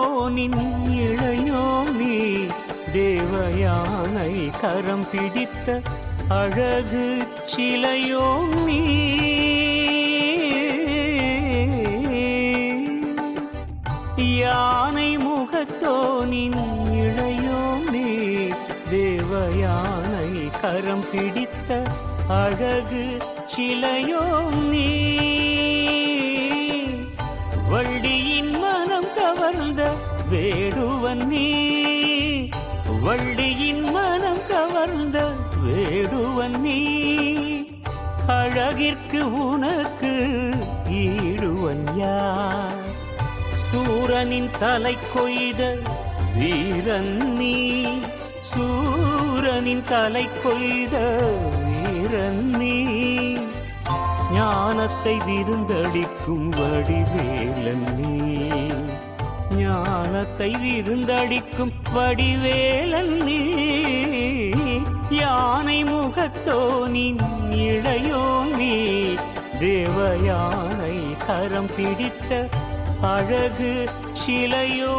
முகத்தோனின் இளையோ நீ தேவயானை கரம் பிடித்த அழகு சிலையோ நீ யானை முகத்தோனின் இளையோ நீ தேவயானை கரம் பிடித்த அழகு சிலையோ நீ வள்ளியின் மனம் கவர்ந்த வேடுவன் நீ வள்ளியின் மனம் கவர்ந்த வேடுவன் நீ அழகிற்கு உனக்கு ஈடுவன் யார் சூரனின் தலை கொய்த வீரன் நீ சூரனின் தலை கொய்த வீரன் நீ ஞானத்தை விருந்தடிக்கும் வடிவேலன் நீ ஞானத்தை விருந்தடிக்கும் வடிவேலன் நீ யானை முகத்தோனின் இளையோ நீ தேவயானை கரம் பிடித்த அழகு சிலையோ